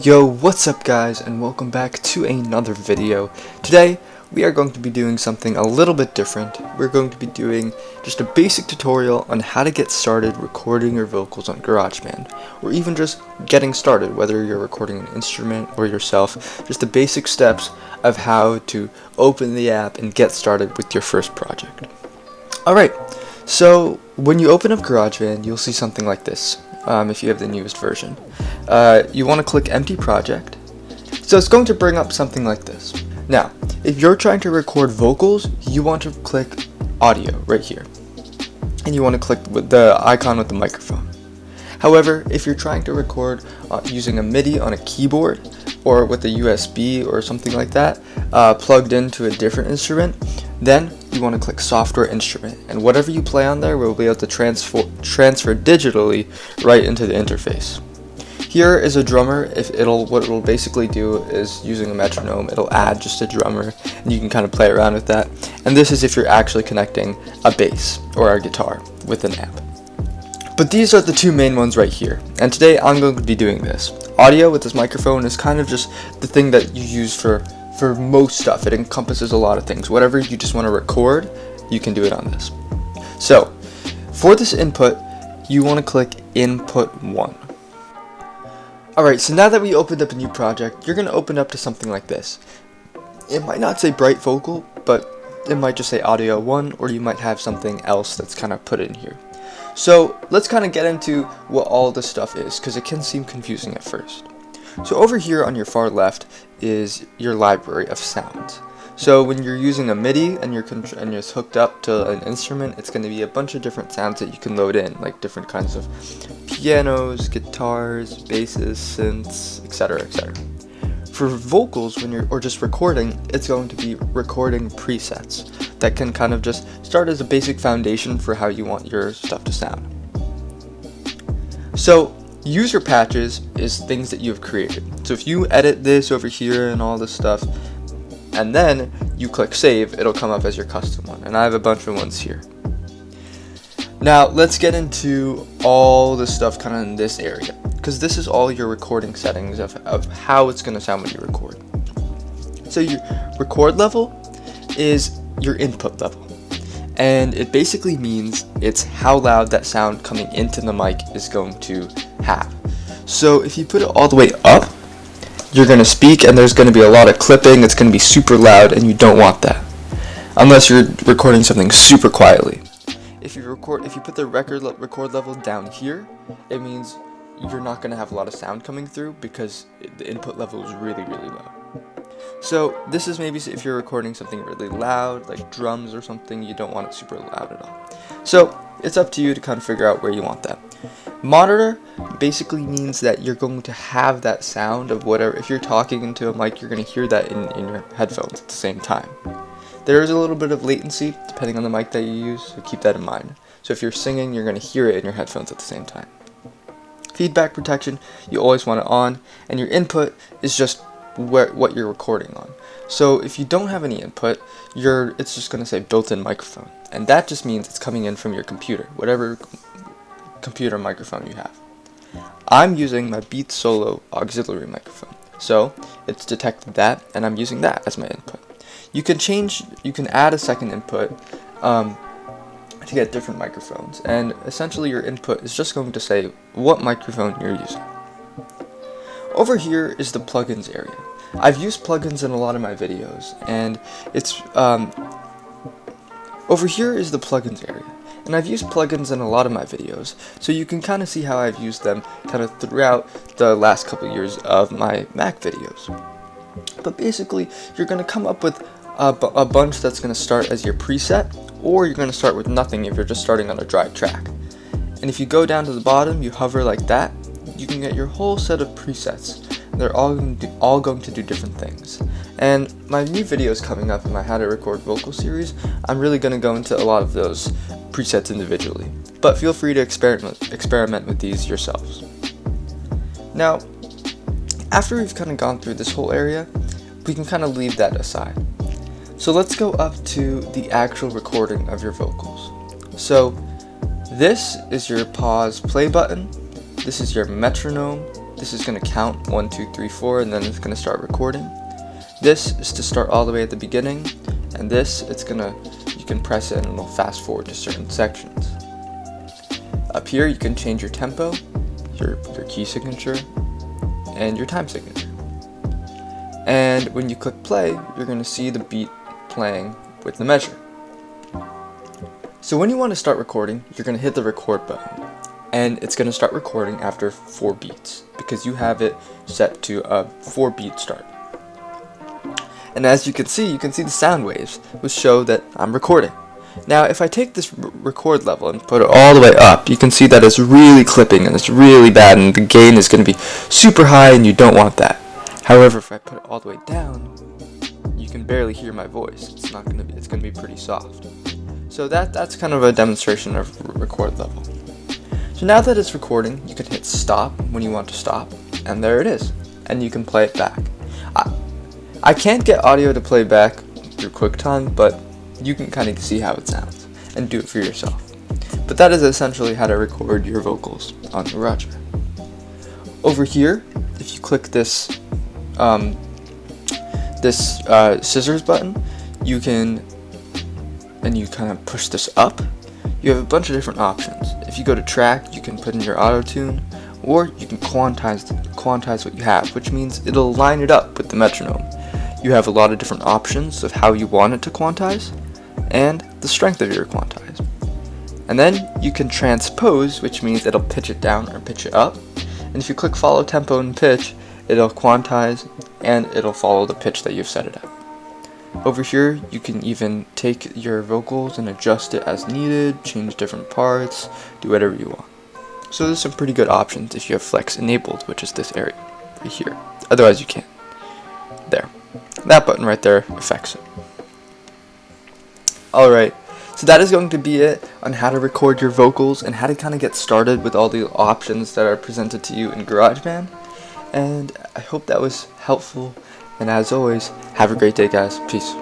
Yo, what's up guys, and welcome back to another video. Today, we are going to be doing something a little bit different. We're going to be doing just a basic tutorial on how to get started recording your vocals on GarageBand, or even just getting started, whether you're recording an instrument or yourself, just the basic steps of how to open the app and get started with your first project. Alright, so when you open up GarageBand, you'll see something like this. If you have the newest version. You want to click Empty Project. So it's going to bring up something like this. Now, if you're trying to record vocals, you want to click Audio right here. And you want to click with the icon with the microphone. However, if you're trying to record using a MIDI on a keyboard, or with a USB or something like that, plugged into a different instrument, then you want to click Software Instrument, and whatever you play on there will be able to transfer digitally right into the interface. Here is a drummer. What it'll basically do is, using a metronome, it'll add just a drummer, and you can kind of play around with that. And this is if you're actually connecting a bass or a guitar with an amp. But these are the two main ones right here, and today I'm going to be doing this. Audio with this microphone is kind of just the thing that you use for most stuff. It encompasses a lot of things. Whatever you just want to record, you can do it on this. So, for this input, you want to click Input 1. Alright, so now that we opened up a new project, you're going to open up to something like this. It might not say Bright Vocal, but it might just say Audio 1, or you might have something else that's kind of put in here. So, let's kind of get into what all this stuff is, because it can seem confusing at first. So over here on your far left is your library of sounds. So when you're using a MIDI and you're hooked up to an instrument, it's going to be a bunch of different sounds that you can load in, like different kinds of pianos, guitars, basses, synths, etc., etc. For vocals, or just recording, it's going to be recording presets that can kind of just start as a basic foundation for how you want your stuff to sound. So user patches is things that you've created. So if you edit this over here and all this stuff, and then you click save, it'll come up as your custom one. And I have a bunch of ones here. Now let's get into all the stuff kind of in this area, because this is all your recording settings of how it's going to sound when you record. So your record level is your input level. And it basically means it's how loud that sound coming into the mic is going to have. So if you put it all the way up, you're going to speak and there's going to be a lot of clipping. It's going to be super loud, and you don't want that unless you're recording something super quietly. If you put the record level down here, it means you're not going to have a lot of sound coming through because the input level is really, really low. So this is maybe if you're recording something really loud, like drums or something, you don't want it super loud at all. So it's up to you to kind of figure out where you want that. Monitor basically means that you're going to have that sound of whatever. If you're talking into a mic, you're going to hear that in your headphones at the same time. There is a little bit of latency depending on the mic that you use, so keep that in mind. So if you're singing, you're going to hear it in your headphones at the same time. Feedback protection, you always want it on, and your input is just what you're recording on. So if you don't have any input, it's just going to say built-in microphone, and that just means it's coming in from your computer, whatever computer microphone you have. I'm using my Beats Solo auxiliary microphone, so it's detected that, and I'm using that as my input. You can add a second input to get different microphones, and essentially your input is just going to say what microphone you're using. Over here is the plugins area. I've used plugins in a lot of my videos, and it's over here is the plugins area. And I've used plugins in a lot of my videos, so you can kind of see how I've used them kind of throughout the last couple years of my Mac videos. But basically, you're going to come up with a bunch that's going to start as your preset, or you're going to start with nothing if you're just starting on a dry track. And if you go down to the bottom, you hover like that, you can get your whole set of presets. They're all going to do different things. And my new videos coming up in my How to Record Vocal series, I'm really going to go into a lot of those presets individually. But feel free to experiment with these yourselves. Now, after we've kind of gone through this whole area, we can kind of leave that aside. So let's go up to the actual recording of your vocals. So this is your pause play button, this is your metronome, this is going to count 1, 2, 3, 4, and then it's going to start recording. This is to start all the way at the beginning, and this, you can press it and it'll fast forward to certain sections. Up here you can change your tempo, your key signature, and your time signature. And when you click play, you're going to see the beat playing with the measure. So when you want to start recording, you're going to hit the record button, and it's going to start recording after 4 beats because you have it set to a 4-beat start. And as you can see the sound waves, which show that I'm recording. Now, if I take this record level and put it all the way up, you can see that it's really clipping and it's really bad, and the gain is going to be super high, and you don't want that. However, if I put it all the way down, you can barely hear my voice. It's going to be pretty soft. So that's kind of a demonstration of record level. So now that it's recording, you can hit stop when you want to stop, and there it is, and you can play it back. I can't get audio to play back through QuickTime, but you can kind of see how it sounds and do it for yourself. But that is essentially how to record your vocals on GarageBand. Over here, if you click this scissors button, you can kind of push this up. You have a bunch of different options. If you go to track, you can put in your auto tune, or you can quantize what you have, which means it'll line it up with the metronome. You have a lot of different options of how you want it to quantize, and the strength of your quantize. And then you can transpose, which means it'll pitch it down or pitch it up. And if you click follow tempo and pitch, it'll quantize and it'll follow the pitch that you've set it at. Over here, you can even take your vocals and adjust it as needed, change different parts, do whatever you want. So there's some pretty good options if you have flex enabled, which is this area right here. Otherwise you can't. There. That button right there affects it. Alright, so that is going to be it on how to record your vocals and how to kind of get started with all the options that are presented to you in GarageBand. And I hope that was helpful, and as always, have a great day, guys. Peace.